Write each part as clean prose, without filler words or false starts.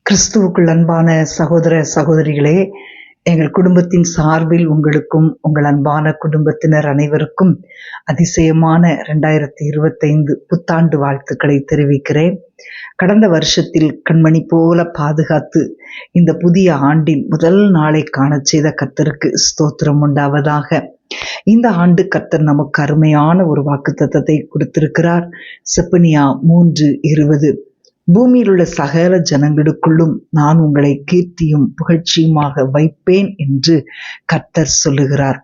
கிறிஸ்துவுக்குள் அன்பான சகோதர சகோதரிகளே, எங்கள் குடும்பத்தின் சார்பில் உங்களுக்கும் உங்கள் அன்பான குடும்பத்தினர் அனைவருக்கும் அதிசயமான 2025 புத்தாண்டு வாழ்த்துக்களை தெரிவிக்கிறேன். கடந்த வருஷத்தில் கண்மணி போல பாதுகாத்து இந்த புதிய ஆண்டின் முதல் நாளை காணச் செய்த கர்த்தருக்கு ஸ்தோத்திரம் உண்டாவதாக. இந்த ஆண்டு கர்த்தர் நமக்கு அருமையான ஒரு வாக்குத்தத்தத்தை கொடுத்திருக்கிறார். செப்பனியா 3:20. பூமியில் உள்ள சகல ஜனங்களுக்குள்ளும் நான் உங்களை கீர்த்தியும் புகழ்ச்சியுமாக வைப்பேன் என்று கர்த்தர் சொல்லுகிறார்.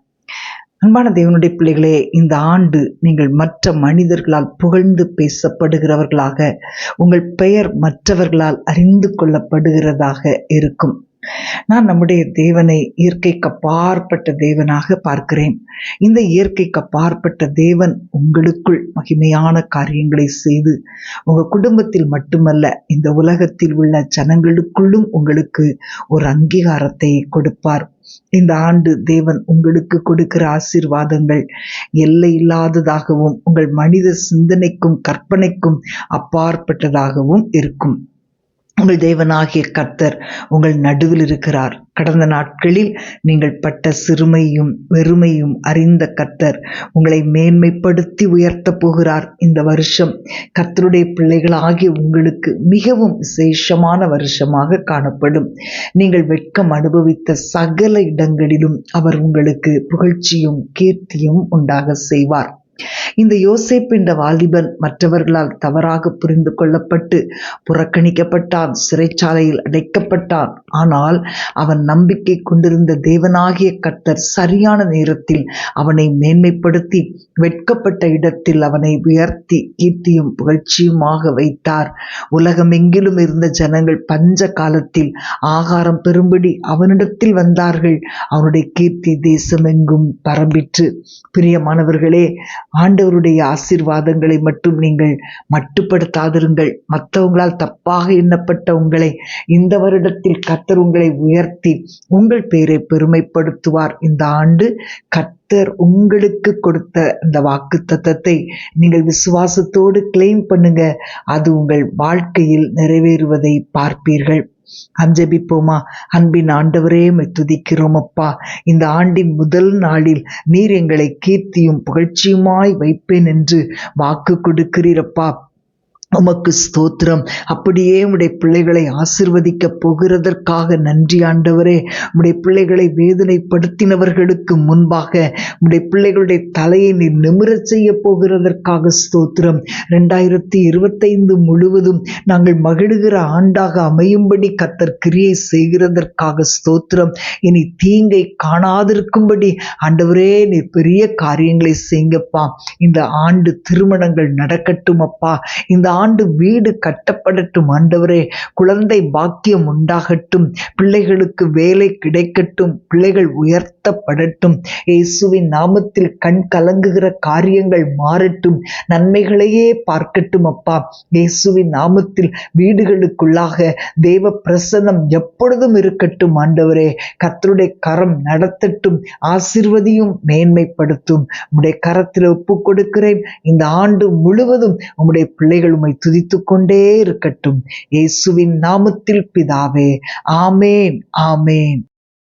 அன்பான தேவனுடைய பிள்ளைகளே, இந்த ஆண்டு நீங்கள் மற்ற மனிதர்களால் புகழ்ந்து பேசப்படுகிறவர்களாக, உங்கள் பெயர் மற்றவர்களால் அறிந்து கொள்ளப்படுகிறதாக இருக்கும். நான் நம்முடைய தேவனை இயற்கைக்கு அப்பாற்பட்ட தேவனாக பார்க்கிறேன். இந்த இயற்கைக்கு அப்பாற்பட்ட தேவன் உங்களுக்குள் மகிமையான காரியங்களை செய்து உங்க குடும்பத்தில் மட்டுமல்ல, இந்த உலகத்தில் உள்ள ஜனங்களுக்குள்ளும் உங்களுக்கு ஒரு அங்கீகாரத்தை கொடுப்பார். இந்த ஆண்டு தேவன் உங்களுக்கு கொடுக்கிற ஆசீர்வாதங்கள் எல்லை இல்லாததாகவும் உங்கள் மனித சிந்தனைக்கும் கற்பனைக்கும் அப்பாற்பட்டதாகவும் இருக்கும். உங்கள் தேவனாகிய கர்த்தர் உங்கள் நடுவில் இருக்கிறார். கடந்த நாட்களில் நீங்கள் பட்ட சிறுமையும் வெறுமையும் அறிந்த கர்த்தர் உங்களை மேன்மைப்படுத்தி உயர்த்த போகிறார். இந்த வருஷம் கர்த்தருடைய பிள்ளைகளாகிய உங்களுக்கு மிகவும் விசேஷமான வருஷமாக காணப்படும். நீங்கள் வெட்கம் அனுபவித்த சகல இடங்களிலும் அவர் உங்களுக்கு புகழ்ச்சியும் கீர்த்தியும் உண்டாக செய்வார். இந்த யோசேப்பு என்ற வாலிபன் மற்றவர்களால் தவறாக புரிந்து கொள்ளப்பட்டு புறக்கணிக்கப்பட்டான், சிறைச்சாலையில் அடைக்கப்பட்டான். ஆனால் அவன் நம்பிக்கை கொண்டிருந்த தேவனாகிய கர்த்தர் சரியான நேரத்தில் அவனை மேன்மைப்படுத்தி வெட்கப்பட்ட இடத்தில் அவனை உயர்த்தி கீர்த்தியும் புகழ்ச்சியுமாக வைத்தார். உலகமெங்கிலும் இருந்த ஜனங்கள் பஞ்ச காலத்தில் ஆகாரம் பெறும்படி அவனிடத்தில் வந்தார்கள். அவனுடைய கீர்த்தி தேசமெங்கும் பரம்பிற்று. பிரியமானவர்களே, ஆண்டவருடைய ஆசீர்வாதங்களை மட்டும் நீங்கள் மட்டுப்படுத்தாதிருங்கள். மற்றவங்களால் தப்பாக எண்ணப்பட்ட உங்களை இந்த வருடத்தில் கர்த்தர் உங்களை உயர்த்தி உங்கள் பேரை பெருமைப்படுத்துவார். இந்த ஆண்டு கர்த்தர் உங்களுக்கு கொடுத்த அந்த வாக்குத்தத்தத்தை நீங்கள் விசுவாசத்தோடு கிளைம் பண்ணுங்க. அது உங்கள் வாழ்க்கையில் நிறைவேறுவதை பார்ப்பீர்கள். ஜெபிப்போமா? அன்பின் ஆண்டவரே, துதிக்கிறோம் அப்பா. இந்த ஆண்டின் முதல் நாளில் நீர் எங்களை கீர்த்தியும் புகழ்ச்சியுமாய் வைப்பேன் என்று வாக்கு கொடுக்கிறீரப்பா. உமக்கு ஸ்தோத்திரம். அப்படியே உம்முடைய பிள்ளைகளை ஆசிர்வதிக்க போகிறதற்காக நன்றி ஆண்டவரே. உம்முடைய பிள்ளைகளை வேதனைப்படுத்தினவர்களுக்கு முன்பாக உம்முடைய பிள்ளைகளுடைய தலையை நீர் நிமிரச் செய்ய போகிறதற்காக ஸ்தோத்திரம். 2025 முழுவதும் நாங்கள் மகிழுகிற ஆண்டாக அமையும்படி கர்த்தர் கிரியை செய்கிறதற்காக ஸ்தோத்திரம். இனி தீங்கை காணாதிருக்கும்படி ஆண்டவரே நீர் பெரிய காரியங்களை செய்யுங்கப்பா. இந்த ஆண்டு திருமணங்கள் நடக்கட்டும் அப்பா. இந்த ஆண்டு வீடு கட்டப்படட்டும் ஆண்டவரே. குழந்தை பாக்கியம் உண்டாகட்டும். பிள்ளைகளுக்கு வேலை கிடைக்கட்டும். பிள்ளைகள் உயர்த்தப்படட்டும். இயேசுவின் நாமத்தில் கண் கலங்குகிற காரியங்கள் மாறட்டும். நன்மைகளையே பார்க்கட்டும் அப்பா. இயேசுவின் நாமத்தில் வீடுகளுக்குள்ளாக தேவ பிரசன்னம் எப்பொழுதும் இருக்கட்டும் ஆண்டவரே. கர்த்தருடைய கரம் நடத்தட்டும். ஆசீர்வதியும் மேன்மைப்படுத்தும். உம்முடைய கரத்தில் ஒப்பு கொடுக்கிறேன். இந்த ஆண்டு முழுவதும் உம்முடைய பிள்ளைகள் உம்மை துதித்துக் கொண்டே இருக்கட்டும். இயேசுவின் நாமத்தில் பிதாவே, ஆமேன், ஆமேன்.